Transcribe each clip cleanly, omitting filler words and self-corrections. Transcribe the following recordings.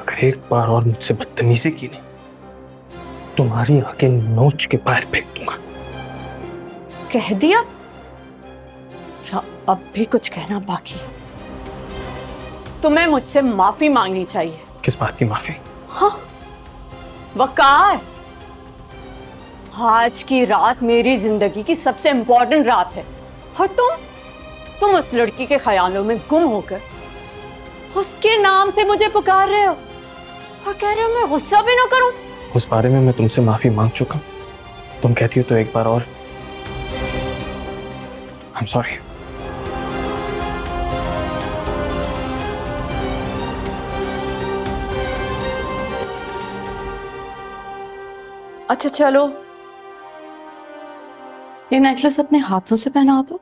अगर एक बार और मुझसे बदतमीजी की नहीं, तुम्हारी आंखें नोच के बाहर फेंक दूंगा। कह दिया? या अब भी कुछ कहना बाकी? तुम्हें मुझसे माफी मांगनी चाहिए। किस बात की माफी? हाँ, वकार, आज की रात मेरी जिंदगी की सबसे इंपॉर्टेंट रात है और तुम उस लड़की के ख्यालों में गुम होकर उसके नाम से मुझे पुकार रहे हो और कह रहे हो मैं गुस्सा भी ना करूं। उस बारे में मैं तुमसे माफी मांग चुका हूं, तुम कहती हो तो एक बार और। I'm sorry। अच्छा चलो, ये नेकलेस अपने हाथों से पहना दो।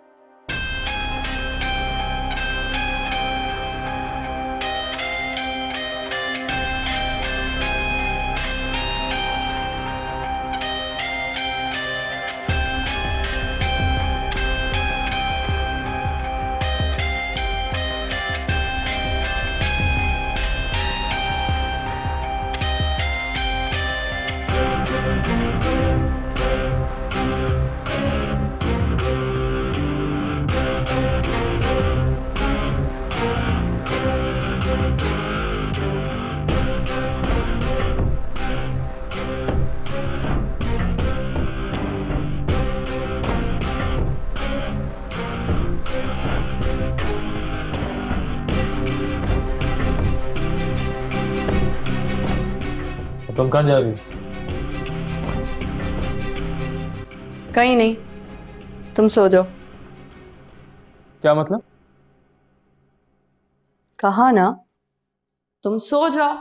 तुम कहाँ जा रही हो? कहीं नहीं, तुम सो जाओ। क्या मतलब? कहा ना, तुम सो जाओ।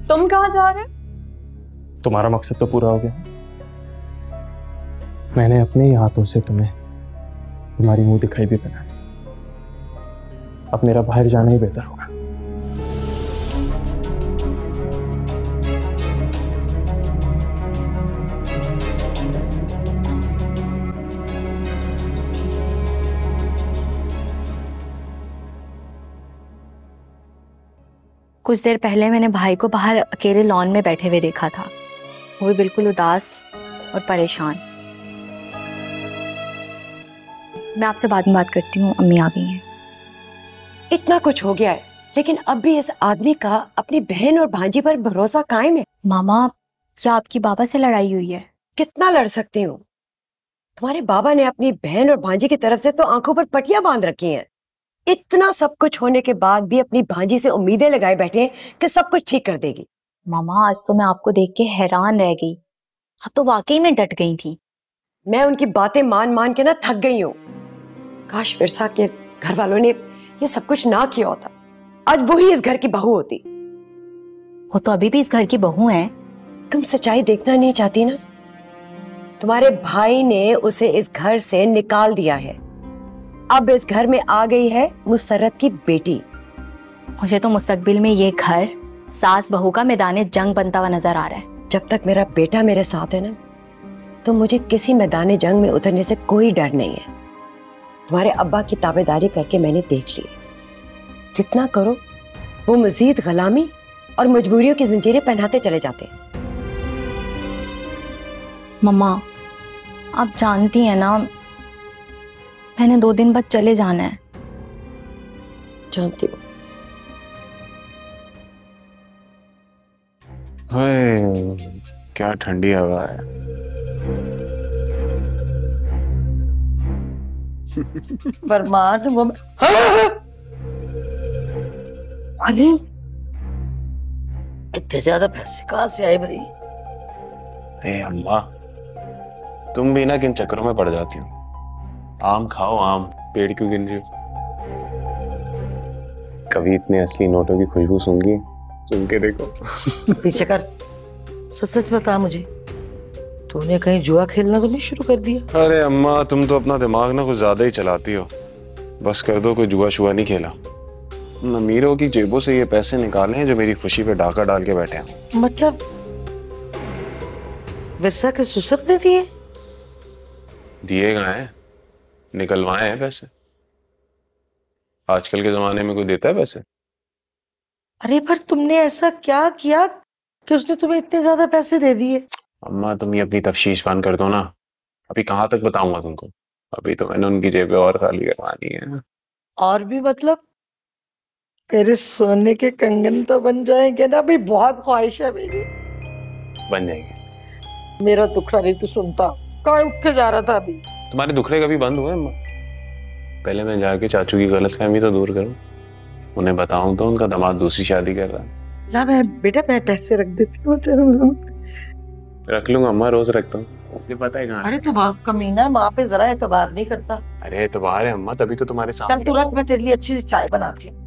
तुम कहाँ जा रहे हो? तुम्हारा मकसद तो पूरा हो गया। मैंने अपने ही हाथों से तुम्हें तुम्हारी मुंह दिखाई भी बनाई। अब मेरा बाहर जाना ही बेहतर होगा। कुछ देर पहले मैंने भाई को बाहर अकेले लॉन में बैठे हुए देखा था, वो भी बिल्कुल उदास और परेशान। मैं आपसे बाद में बात करती हूँ, अम्मी आ गई हैं। इतना कुछ हो गया है, लेकिन अब भी इस आदमी का अपनी बहन और भांजी पर भरोसा कायम है। मामा, क्या आपकी बाबा से लड़ाई हुई है? कितना लड़ सकती हूँ? तुम्हारे बाबा ने अपनी बहन और भांजी की तरफ से तो आंखों पर पट्टियां बांध रखी हैं। इतना सब कुछ होने के बाद भी अपनी भांजी से उम्मीदें लगाए बैठे हैं कि सब कुछ ठीक कर देगी। मामा, आज तो मैं आपको देख के हैरान रह गई। आप तो वाकई में डट गई थी। मैं उनकी बातें मान मान के ना थक गई हूँ। काश फिरसा के घर वालों ने ये सब कुछ ना किया होता, आज वही इस घर की बहू होती। वो तो अभी भी इस घर की बहू हैं। तुम सच्चाई देखना नहीं चाहती ना? तुम्हारे भाई ने उसे इस घर से निकाल दिया है। अब इस घर में आ गई है मुसर्रत की बेटी। मुझे तो मुस्तकबिल में ये घर सास बहू का मैदान जंग बनता हुआ नजर आ रहा है। जब तक मेरा बेटा मेरे साथ है ना, तो मुझे किसी मैदान जंग में उतरने से कोई डर नहीं है। तुम्हारे अब्बा की ताबेदारी करके मैंने देख ली, जितना करो वो मजीद गुलामी और मजबूरियों की जंजीरें पहनाते चले जाते हैं। मम्मा, आप जानती हैं ना, मैंने 2 दिन बाद चले जाना है। जानती हूँ। क्या ठंडी हवा है। फरमान वो अरे इतने ज्यादा पैसे कहाँ से आए भाई? अरे अम्मा, तुम भी ना किन चक्करों में पड़ जाती हो। आम खाओ, आम पेड़ क्यों गिन रही हो? कभी इतने असली नोटों की खुशबू सूंघी? सुन के देखो। पीछे कर, सच सच बता मुझे, तूने कहीं जुआ खेलना तो नहीं शुरू कर दिया? अरे अम्मा, तुम तो अपना दिमाग ना कुछ ज्यादा ही चलाती हो। बस कर दो, कोई जुआ शुआ नहीं खेला। अमीरों की जेबों से ये पैसे निकाले हैं जो मेरी खुशी पे डाका डाल के बैठे हैं। मतलब विरसा के ससुर ने दिए? दिए कहाँ हैं? निकलवाए हैं पैसे। आजकल के जमाने में कोई देता है पैसे? अरे पर तुमने ऐसा क्या किया कि उसने तुम्हें इतने ज्यादा पैसे दे दिए? अम्मा तुम ये अपनी तफ्शीश बंद कर दो ना। अभी कहाँ तक बताऊंगा तुमको? अभी तो मैंने उनकी जेबें और खाली करवानी है। और भी मतलब? मेरे सोने के कंगन तो बन जाएंगे ना? अभी बहुत ख्वाहिश है मेरी। बन जाएंगे। मेरा दुखड़ा नहीं तू सुनता, कहाँ उठ के जा रहा था अभी? तुम्हारे दुखड़े कभी बंद हुए अम्मा? पहले मैं जाके चाचू की गलतफहमी तो दूर करूं। उन्हें बताऊं तो उनका दामाद दूसरी शादी कर रहा है। ला मैं बेटा मैं पैसे रख देती हूँ तेरे में। रख लूंगा अम्मा, रोज रखता हूँ। मुझे पता है कहाँ। अरे तू बहुत कमीना है, माँ पे जरा एतबार नहीं करता। अरे एतबार है अम्मा, तभी तो तुम्हारे चल सामने। तुरंत मैं तेरे लिए अच्छी सी चाय बनाती हूँ।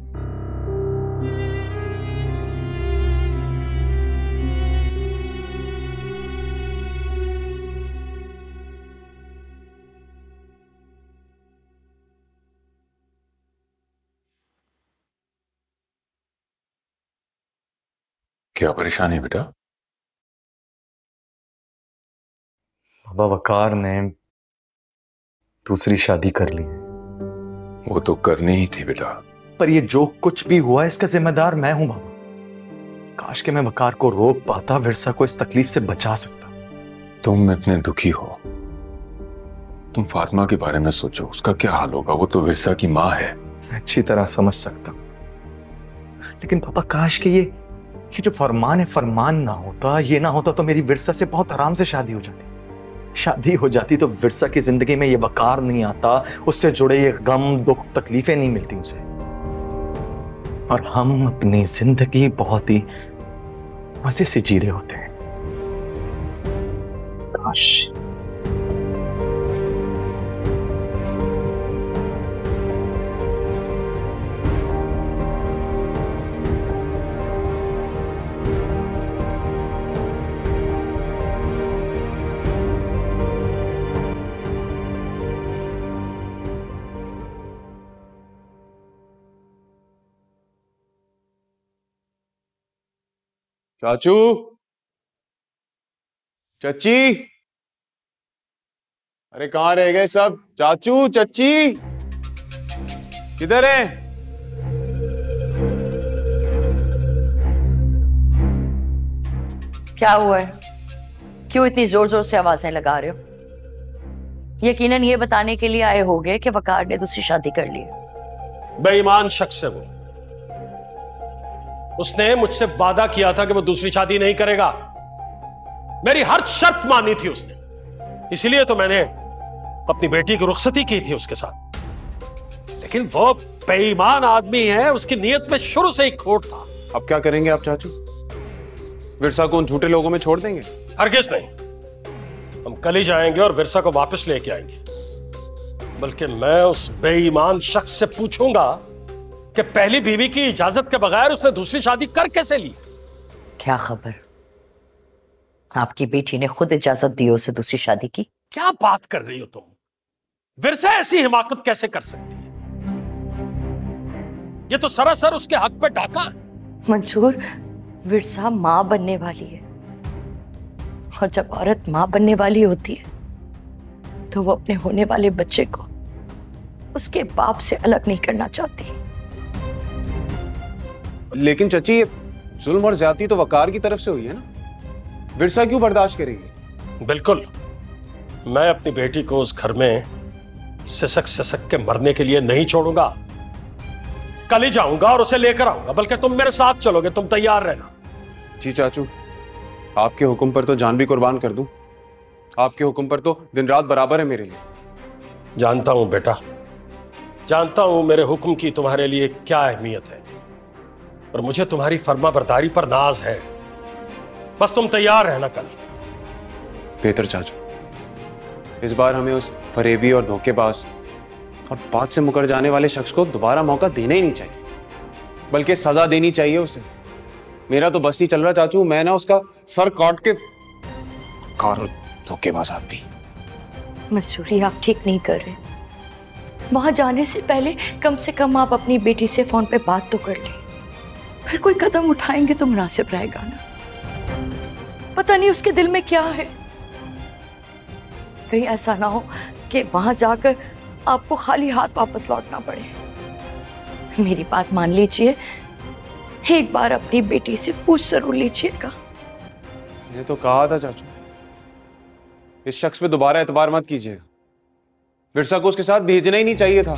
क्या परेशानी है बेटा? बाबा वकार ने दूसरी शादी कर ली। वो तो करनी ही थी बेटा। पर ये जो कुछ भी हुआ इसका जिम्मेदार मैं हूं बाबा। काश के मैं वकार को रोक पाता, विरसा को इस तकलीफ से बचा सकता। तुम इतने दुखी हो, तुम फातिमा के बारे में सोचो, उसका क्या हाल होगा। वो तो विरसा की माँ है। मैं अच्छी तरह समझ सकता हूं, लेकिन पापा काश के ये जो फरमान है फरमान ना होता, ये ना होता तो मेरी विरसा से बहुत आराम से शादी हो जाती। शादी हो जाती तो विरसा की जिंदगी में ये वकार नहीं आता, उससे जुड़े ये गम दुख तकलीफें नहीं मिलती उसे, और हम अपनी जिंदगी बहुत ही मजे से जी रहे होते हैं। काश। चाचू, चच्ची, अरे कहाँ रह गए सब? चाचू चच्ची किधर है? क्या हुआ है? क्यों इतनी जोर जोर से आवाजें लगा रहे हो? यकीनन ये बताने के लिए आए होगे कि वकार ने दूसरी शादी कर ली है। बेईमान शख्स है वो। उसने मुझसे वादा किया था कि वो दूसरी शादी नहीं करेगा। मेरी हर शर्त मानी थी उसने, इसीलिए तो मैंने अपनी बेटी की रुखसती की थी उसके साथ। लेकिन वो बेईमान आदमी है, उसकी नीयत में शुरू से ही खोट था। अब क्या करेंगे आप चाचू? विरसा को उन झूठे लोगों में छोड़ देंगे? हरगिज नहीं। हम कल ही जाएंगे और विरसा को वापस लेके आएंगे। बल्कि मैं उस बेईमान शख्स से पूछूंगा कि पहली बीवी की इजाजत के बगैर उसने दूसरी शादी कर कैसे ली। क्या खबर, आपकी बेटी ने खुद इजाजत दी उसे दूसरी शादी की? क्या बात कर रही हो तुम? विरसा ऐसी हिमाकत कैसे कर सकती है? ये तो सरासर उसके हक पे डाका है। मंसूर, विरसा मां बनने वाली है, और जब औरत मां बनने वाली होती है तो वो अपने होने वाले बच्चे को उसके बाप से अलग नहीं करना चाहती। लेकिन चची, ये जुल्म और ज्यादती तो वकार की तरफ से हुई है ना, विरसा क्यों बर्दाश्त करेगी? बिल्कुल, मैं अपनी बेटी को उस घर में सिसक सिसक के मरने के लिए नहीं छोड़ूंगा। कल ही जाऊंगा और उसे लेकर आऊंगा। बल्कि तुम मेरे साथ चलोगे, तुम तैयार रहना। जी चाचू, आपके हुक्म पर तो जान भी कुर्बान कर दूं। आपके हुक्म पर तो दिन रात बराबर है मेरे लिए। जानता हूं बेटा, जानता हूं मेरे हुक्म की तुम्हारे लिए क्या अहमियत है, और मुझे तुम्हारी फर्मा बरदारी पर नाज है। बस तुम तैयार रहना कल। बेहतर चाचू, इस बार हमें उस फरेबी और धोखेबाज और बात से मुकर जाने वाले शख्स को दोबारा मौका देना ही नहीं चाहिए, बल्कि सजा देनी चाहिए उसे। मेरा तो बस नहीं चल रहा चाचू, मैं ना उसका सर काट के कार धोखेबाज आदमी। मंसूरी, आप ठीक नहीं कर रहे। वहां जाने से पहले कम से कम आप अपनी बेटी से फोन पे बात तो कर लें। फिर कोई कदम उठाएंगे तो मुनासिब रहेगा ना। पता नहीं उसके दिल में क्या है। कहीं ऐसा ना हो कि वहां जाकर आपको खाली हाथ वापस लौटना पड़े। मेरी बात मान लीजिए, एक बार अपनी बेटी से पूछ जरूर लीजिएगा। मैंने तो कहा था चाचू, इस शख्स पे दोबारा एतबार मत कीजिएगा। विरसा को उसके साथ भेजना ही नहीं चाहिए था।